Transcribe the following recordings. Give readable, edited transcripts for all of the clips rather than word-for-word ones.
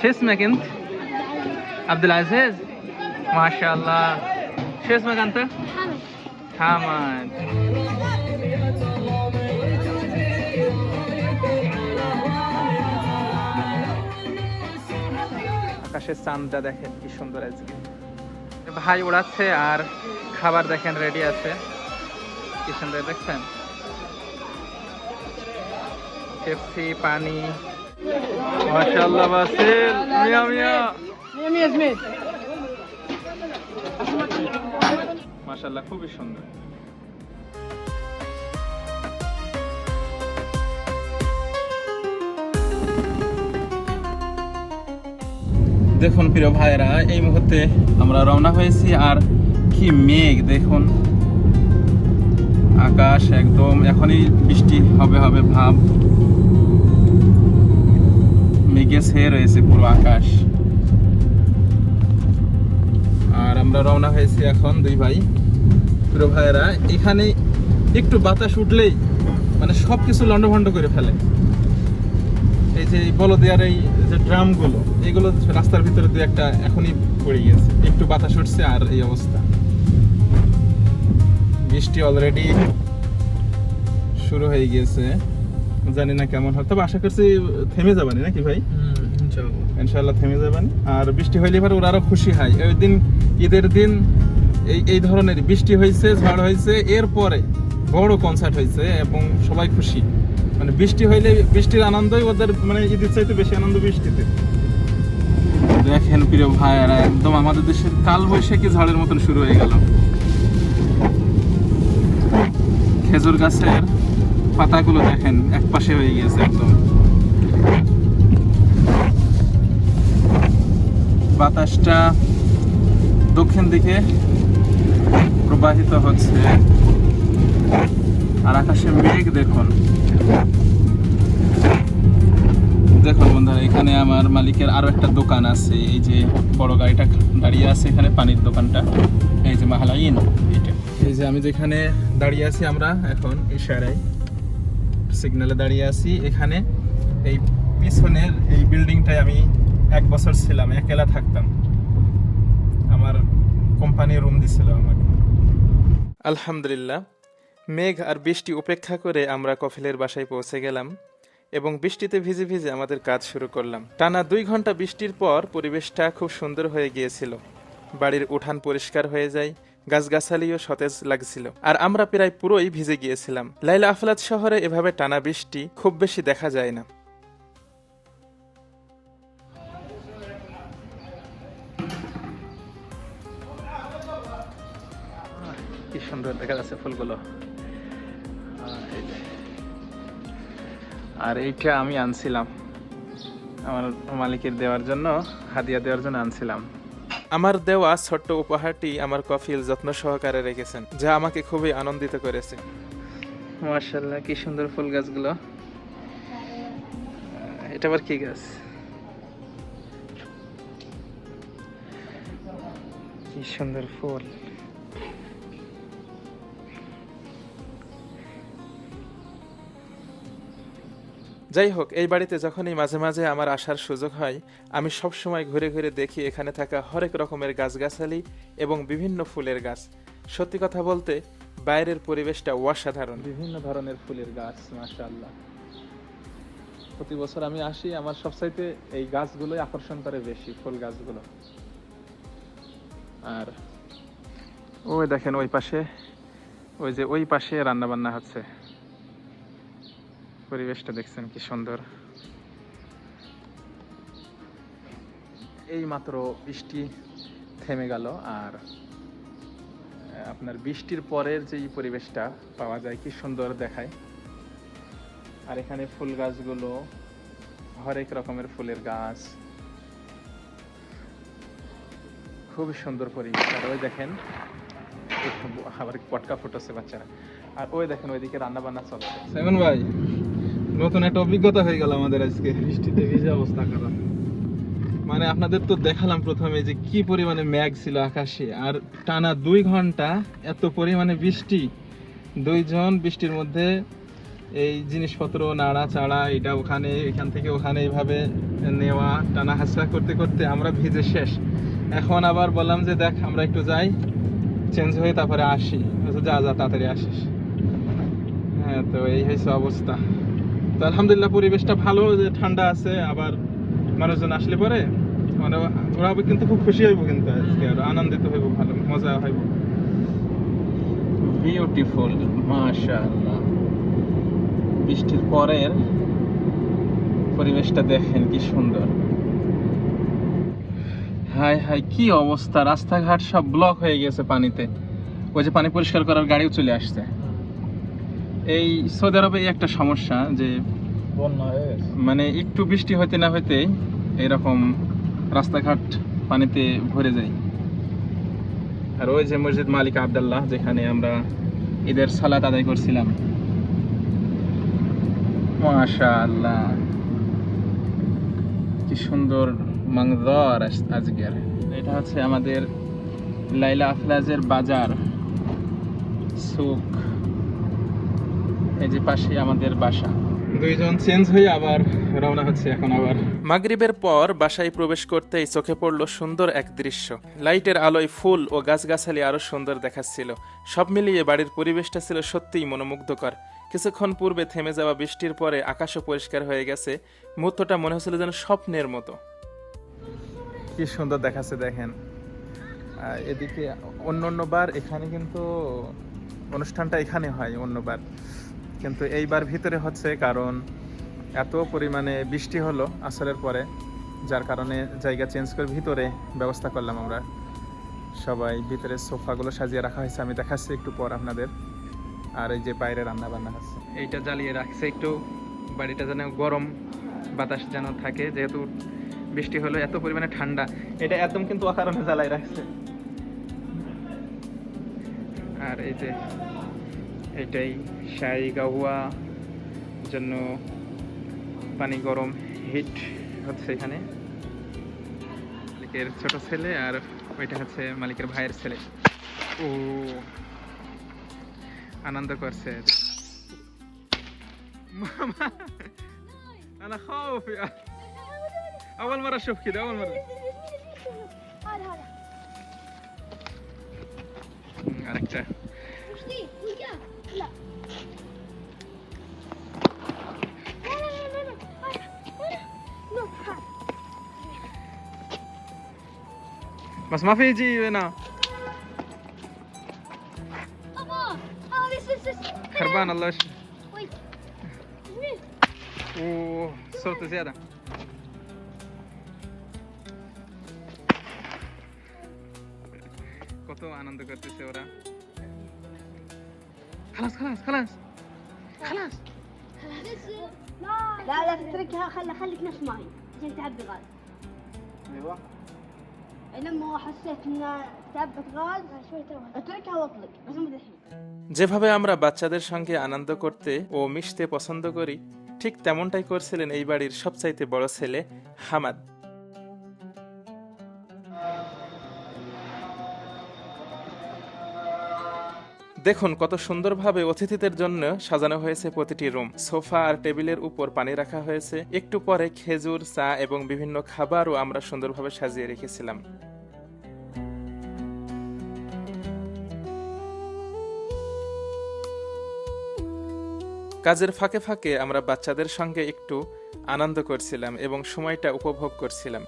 شو اسمك انت؟ عبد العزيز. ما شاء الله. شو اسمك انت؟ حامد. আকাশের চাঁদটা দেখেন কি সুন্দর আজকে। ভাই উড়াচ্ছে আর খাবার দেখেন রেডি আছে, কি সুন্দর দেখছেন। পেপসি, পানি। মাশাআল্লাহ বাসিল, মিয়া মিয়া মিয়া স্মিথ। মাশাআল্লাহ খুবই সুন্দর। দেখুন প্রিয় ভাইরা, এই মুহূর্তে আমরা রওনা হয়েছি আর কি মেঘ দেখুন, আকাশ একদম এখনই বৃষ্টি হবে হবে ভাব, মেঘে ছেয়ে রয়েছে পুরো আকাশ। আর আমরা রওনা হয়েছি এখন দুই ভাই। প্রিয় ভাইরা, এখানে একটু বাতাস উঠলেই মানে সবকিছু লন্ডভন্ড করে ফেলে। এই যে বলদিয়ার এই যে ড্রামগুলো, এগুলো রাস্তার ভিতরে দুই একটা এখনই পড়ে গেছে, একটু বাতাস উঠছে আর এই অবস্থা। বৃষ্টি অলরেডি শুরু হয়ে গিয়েছে, জানি না কেমন হয়, তবে আশা করছি থেমে যাবানি নাকি ভাই? ইনশাআল্লাহ থেমে যাবানি। আর বৃষ্টি হইলে এবার ওরা আরো খুশি হয়। ওই দিন ঈদের দিন এই ধরনের বৃষ্টি হয়েছে, ঝড় হয়েছে, এরপরে বড় কনসার্ট হয়েছে এবং সবাই খুশি। মানে বৃষ্টি হইলে বৃষ্টির আনন্দই ওদের, মানে ঈদের চাইতে বেশি আনন্দ বৃষ্টিতে। দেখেন প্রিয় ভাইয়েরা, একদম আমাদের দেশের কাল বৈশাখী ঝড়ের মতন শুরু হয়ে গেল। খেজুর গাছের পাতাগুলো দেখেন এক পাশে হয়ে গেছে একদম। বাতাসটা দক্ষিণ দিকে প্রবাহিত হচ্ছে আর আকাশে মেঘ দেখুন। দেখুন বন্ধুরা, এখানে আমার মালিকের আরো একটা দোকান আছে। এই যে বড় গাড়িটা দাঁড়িয়ে আছে এখানে, পানির দোকানটা, এই যে মাহালাইন এইটা। এই যে আমি যেখানে দাঁড়িয়ে আছি, আমরা এখন ইশারায় সিগন্যালে দাঁড়িয়ে আছি। এখানে এই পিছনের এই বিল্ডিংটায় আমি 1 বছর ছিলাম, একলা থাকতাম। আমার কোম্পানি রুম দিছিল আমাকে। আলহামদুলিল্লাহ, মেঘ আর বৃষ্টি উপেক্ষা করে আমরা কফিলের বাসায় পৌঁছে গেলাম এবং বৃষ্টিতে ভিজে ভিজে আমাদের কাজ শুরু করলাম। টানা 2 ঘন্টা বৃষ্টির পর পরিবেশটা খুব সুন্দর হয়ে গিয়েছিল। বাড়ির উঠান পরিষ্কার হয়ে যায়, গাছগাছালিও সতেজ লাগছিল, আর আমরা প্রায় পুরোই ভিজে গিয়েছিলাম। লাইলা আফলাত শহরে এভাবে টানা বৃষ্টি খুব বেশি দেখা যায় না। কি সুন্দর দেখা যাচ্ছে ফুলগুলো। আর এইটা আমি আনছিলাম আমার মালিকের দেওয়ার জন্য, হাদিয়া দেওয়ার জন্য আনছিলাম। আমার দেওয়া ছোট্ট উপহারটি আমার কফিল যত্ন সহকারে রেখেছেন, যা আমাকে খুবই আনন্দিত করেছে। মাশাআল্লাহ, কি সুন্দর ফুল গাছগুলো। এটা আবার কি গাছ? কি সুন্দর ফুল। যাই হোক, এই বাড়িতে যখনই মাঝে মাঝে আমার আসার সুযোগ হয়, আমি সব সময় ঘুরে ঘুরে দেখি এখানে থাকা হরেক রকমের গাছগাছালি এবং বিভিন্ন ফুলের গাছ। সত্যি কথা বলতে বাইরের পরিবেশটা অসাধারণ, বিভিন্ন ধরনের ফুলের গাছ। মাশাআল্লাহ, প্রতি বছর আমি আসি, আমার সবচাইতে এই গাছগুলোই আকর্ষণ করে বেশি, ফুল গাছগুলো। আর ওই দেখেন ওই পাশে, ওই পাশে রান্না বান্না হচ্ছে। পরিবেশটা দেখছেন কি সুন্দর। এই মাত্র বৃষ্টি থেমে গেল, আর আপনার বৃষ্টির পরের যে পরিবেশটা পাওয়া যায় কি সুন্দর দেখায়। আর এখানে ফুল গাছগুলো, হরেক রকমের ফুলের গাছ, খুবই সুন্দর পরিবেশ। আর ওই দেখেন আবার পটকা ফুটেছে বাচ্চারা। আর ওই দেখেন ওইদিকে রান্না বান্না চলছে। সাইমন ভাই, নতুন একটা অভিজ্ঞতা হয়ে গেল আমাদের আজকে। বৃষ্টিতে ভিজে অবস্থা খারাপ। মানে আপনাদের তো দেখালাম প্রথমে যে কি পরিমাণে মেঘ ছিল আকাশে, আর টানা 2 ঘন্টা এত পরিমাণে বৃষ্টি। 2 জন বৃষ্টির মধ্যে এই জিনিসপত্র নাড়া চাড়া, এটা ওখানে, এখান থেকে ওখানে এইভাবে নেওয়া, টানা হাসরা করতে করতে আমরা ভিজে শেষ। এখন আবার বললাম যে দেখ আমরা একটু যাই, চেঞ্জ হয়ে তারপরে আসি। যা যা তাড়াতাড়ি আসিস। হ্যাঁ, তো এই হয়েছে অবস্থা। তো আলহামদুলিল্লাহ পরিবেশটা ভালো, যে ঠান্ডা আছে। আবার মানুষজন আসলে পরে মানে ওরা কিন্তু খুব খুশি হইব, কিন্তু আজকে আর আনন্দিত হইব, ভালো মজা হইব। বিউটিফুল, মাশাআল্লাহ। বৃষ্টির পরের পরিবেশটা দেখেন কি সুন্দর। হাই হাই, কি অবস্থা! রাস্তাঘাট সব ব্লক হয়ে গেছে পানিতে। ওই যে পানি পরিষ্কার করার গাড়িও চলে আসছে। এই সৌদি আরবে এই একটা সমস্যা যে মানে একটু বৃষ্টি হইতে না হইতে এরকম রাস্তাঘাট পানিতে ভরে যায়। আর ওই যে মসজিদ মালিক আবদুল্লাহ, যেখানে আমরা ঈদের সালাত আদায় করছিলাম, মাশাআল্লাহ কি সুন্দর মানজর আজকের। এটা হচ্ছে আমাদের লাইলা আফলাজের বাজার সুক। এই যে পাশে আমাদের বাসা। দুইজন চেঞ্জ হয়ে আবার রওনা হচ্ছে এখন আবার। মাগরিবের পর বাসায় প্রবেশ করতেই চোখে পড়ল সুন্দর এক দৃশ্য। লাইটের আলোয় ফুল ও গাছগাছালি আরো সুন্দর দেখাচ্ছিল। সব মিলিয়ে বাড়ির পরিবেশটা ছিল সত্যিই মনোমুগ্ধকর। কিছুক্ষণ পূর্বে থেমে যাওয়া বৃষ্টির পরে আকাশও পরিষ্কার হয়ে গেছে। মুহূর্তটা মনে হচ্ছিল যেন স্বপ্নের মতো। কি সুন্দর দেখাচ্ছে দেখেন। এদিকে অন্যবার এখানে কিন্তু অনুষ্ঠানটা এখানে হয় অন্যবার, কিন্তু এইবার ভিতরে হচ্ছে, কারণ এত পরিমাণে বৃষ্টি হলো আসরের পরে, যার কারণে জায়গা চেঞ্জ করে ভিতরে ব্যবস্থা করলাম আমরা সবাই। ভিতরে সোফাগুলো সাজিয়ে রাখা হয়েছে, আমি দেখাচ্ছি একটু পর আপনাদের। আর এই যে বাইরে রান্না বান্না হচ্ছে, এইটা জ্বালিয়ে রাখছে একটু, বাড়িটা যেন গরম বাতাস যেন থাকে, যেহেতু বৃষ্টি হলো এত পরিমাণে ঠান্ডা। এটা একদম কিন্তু অকারণে জ্বালাই রাখছে। আর এই যে এটাই শাই গাহুয়া জন্য পানি গরম হিট হচ্ছে এখানে। মালিকের ছোট ছেলে আর ওইটা হচ্ছে মালিকের ভাইয়ের ছেলে। ও আনন্দ করছে। মামা انا خايف يا اول مره اشوف كده اول مره আরেকটা بس ما في يجي هنا خربان الله يشفي. اوه صوت زياده. কত আনন্দ করতেছে ওরা। خلاص خلاص خلاص خلاص. لا لا تتركها، خليك نفس ما هي عشان تعبي غاز. ايوه لما حسيت انها تعبت غاز شوي اتركها واطلق بس مو الحين. যেভাবে আমরা বাচ্চাদের সঙ্গে আনন্দ করতে ও মিশতে পছন্দ করি, ঠিক তেমনটাই করছিলেন এই বাড়ির সবচাইতে বড় ছেলে হামাদ। দেখুন কত সুন্দরভাবে অতিথিদের জন্য সাজানো হয়েছে প্রতিটি রুম। সোফা আর টেবিলের উপর পানি রাখা হয়েছে। একটু পরে খেজুর, চা এবং বিভিন্ন খাবারও আমরা সুন্দরভাবে সাজিয়ে রেখেছিলাম। কাজের ফাঁকে ফাঁকে আমরা বাচ্চাদের সঙ্গে একটু আনন্দ করছিলাম এবং সময়টা উপভোগ করছিলাম।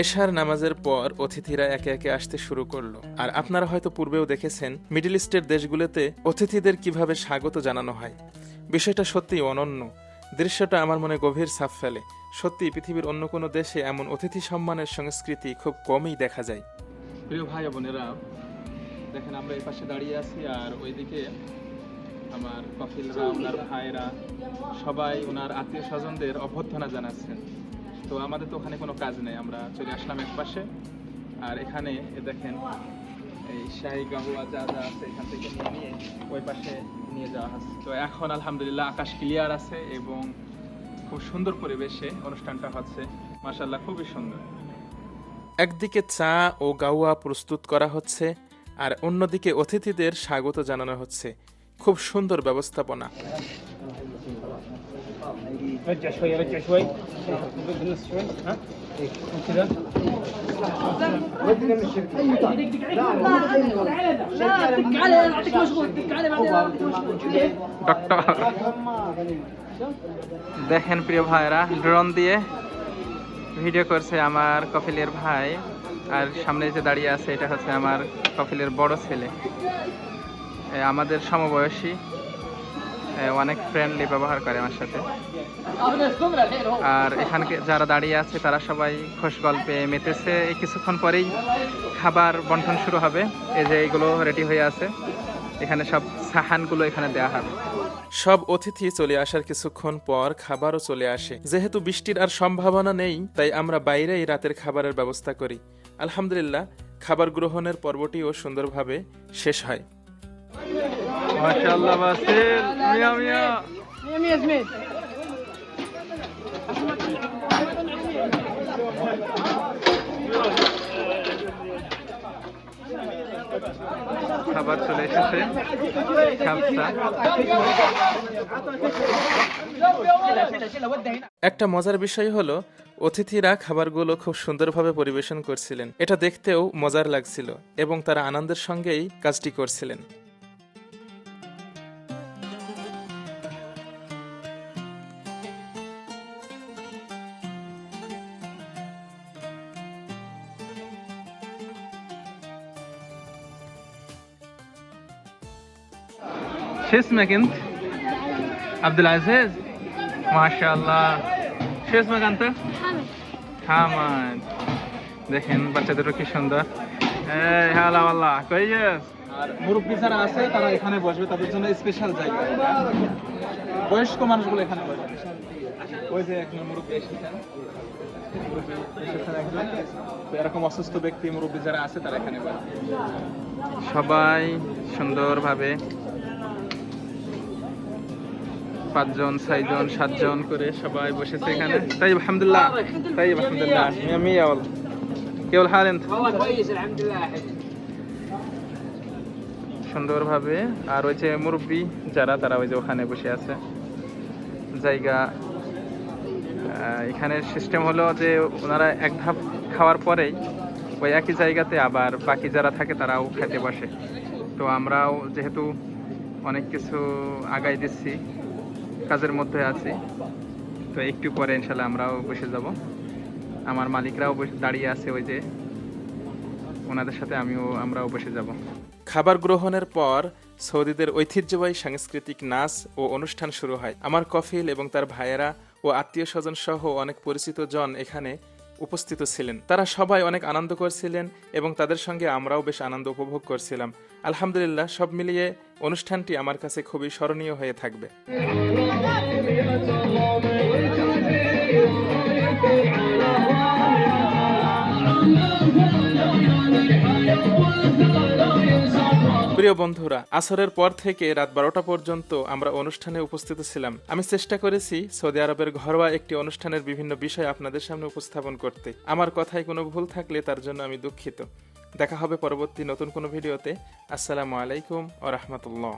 এশার নামাজের পর অতিথিরা একে একে আসতে শুরু করলো। আর আপনারা হয়তো পূর্বেও দেখেছেন মিডল ইস্টের দেশগুলোতে অতিথিদের কিভাবে স্বাগত জানানো হয়। বিষয়টা সত্যিই অনন্য। দৃশ্যটা আমার মনে গভীর ছাপ ফেলে। সত্যি পৃথিবীর অন্য কোনো দেশে এমন অতিথি সম্মানের সংস্কৃতি খুব কমই দেখা যায়। প্রিয় ভাই বোনেরা, দেখেন আমরা এই পাশে দাঁড়িয়ে আছি, আর ওইদিকে আমার কফিলরা, ওনার ভাইরা সবাই ওনার আত্মীয় স্বজনদের অভ্যর্থনা জানাচ্ছেন। তো আমাদের তো ওখানে কোনো কাজ নেই, আমরা চলে আসলাম এক পাশে। আর এখানে দেখেন এই শাহী গাহুয়া যা যা আছে এখান থেকে নিয়ে ওই পাশে নিয়ে যাওয়া হচ্ছে। তো এখন আলহামদুলিল্লাহ আকাশ ক্লিয়ার আছে এবং খুব সুন্দর পরিবেশে অনুষ্ঠানটা হচ্ছে। মাশাআল্লাহ খুবই সুন্দর। একদিকে চা ও গাওয়া প্রস্তুত করা হচ্ছে আর অন্যদিকে অতিথিদের স্বাগত জানানো হচ্ছে। খুব সুন্দর ব্যবস্থাপনা। رجع شوي رجع شوي بالنص شوي ها كذا দেখেন প্রিয় ভাইরা, ড্রোন দিয়ে ভিডিও করছে আমার কফিলের ভাই, আর সামনে যে দাঁড়িয়ে আছে এটা হচ্ছে আমার কফিলের বড় ছেলে। আমাদের সমবয়সী, অনেক ফ্রেন্ডলি ব্যবহার করে আমার সাথে। আর এখানে যারা দাঁড়িয়ে আছে তারা সবাই খোশ গল্পে মেতেছে। এই কিছুক্ষণ পরেই খাবার বন্টন শুরু হবে। এই যে এইগুলো রেডি হয়ে আছে, এখানে সব সাহানগুলো এখানে দেওয়া হবে। সব অতিথি চলে আসার কিছুক্ষণ পর খাবারও চলে আসে। যেহেতু বৃষ্টির আর সম্ভাবনা নেই, তাই আমরা বাইরেই রাতের খাবারের ব্যবস্থা করি। আলহামদুলিল্লাহ, খাবার গ্রহণের পর্বটিও সুন্দরভাবে শেষ হয়। মাশাআল্লাহ বাসিল, মিয়া মিয়া مية زميل. খাবার চলে এসেছে। একটা মজার বিষয় হলো, অতিথিরা খাবারগুলো খুব সুন্দরভাবে পরিবেশন করছিলেন। এটা দেখতেও মজার লাগছিল এবং তারা আনন্দের সঙ্গেই কাজটি করছিলেন। شو اسمك انت؟ عبد العزيز؟ ما شاء الله. شو اسمك انت؟ حامد. حامد. দেখেন বাচ্চা দুটো কি সুন্দর। এই হালা আল্লাহ কইয়েস। আর মুরব্বি যারা আছে তারা এখানে বসবে, তাদের জন্য স্পেশাল জায়গা। বয়স্ক মানুষগুলো এখানে বসবে। ওই যে একজন মুরব্বি এসেছেন, এরকম অসুস্থ ব্যক্তি মুরব্বি যারা আছে তারা এখানে বসবে। সবাই সুন্দরভাবে 5 জন 6 জন 7 জন করে সবাই বসেছে এখানে। তাই আলহামদুলিল্লাহ, তাই আলহামদুলিল্লাহ, মিয়া মিয়া ওয়াল কেবল হাল এন্ট والله كويس الحمد لله. সুন্দরভাবে। আর ওই যে মুরব্বি যারা, তারা ওই যে ওখানে বসে আছে। জায়গা এখানে সিস্টেম হলো যে ওনারা এক ধাপ খাওয়ার পরেই ওই একই জায়গাতে আবার বাকি যারা থাকে তারাও খেতে বসে। তো আমরাও যেহেতু অনেক কিছু আগাই দিচ্ছি, কাজের মধ্যে আছি, তো একটু পরে ইনশাল্লাহ আমরাও বসে যাব। আমার মালিকরাও দাঁড়িয়ে আছে ওই যে, ওনাদের সাথে আমরাও বসে যাব। খাবার গ্রহণের পর সৌদিদের ঐতিহ্যবাহী সাংস্কৃতিক নাচ ও অনুষ্ঠান শুরু হয়। আমার কফিল এবং তার ভাইয়েরা ও আত্মীয় স্বজন সহ অনেক পরিচিত জন এখানে উপস্থিত ছিলেন। তারা সবাই অনেক আনন্দ করছিলেন এবং তাদের সঙ্গে আমরাও বেশ আনন্দ উপভোগ করছিলাম। আলহামদুলিল্লাহ, সব মিলিয়ে অনুষ্ঠানটি আমার কাছে খুবই স্মরণীয় হয়ে থাকবে। প্রিয় বন্ধুরা, আসরের পর থেকে রাত 12টা পর্যন্ত আমরা অনুষ্ঠানে উপস্থিত ছিলাম। আমি চেষ্টা করেছি সৌদি আরবের ঘরোয়া একটি অনুষ্ঠানের বিভিন্ন বিষয় আপনাদের সামনে উপস্থাপন করতে। আমার কথায় কোনো ভুল থাকলে তার জন্য আমি দুঃখিত। দেখা হবে পরবর্তী নতুন কোনো ভিডিওতে। আসসালামু আলাইকুম ওয়া রাহমাতুল্লাহ।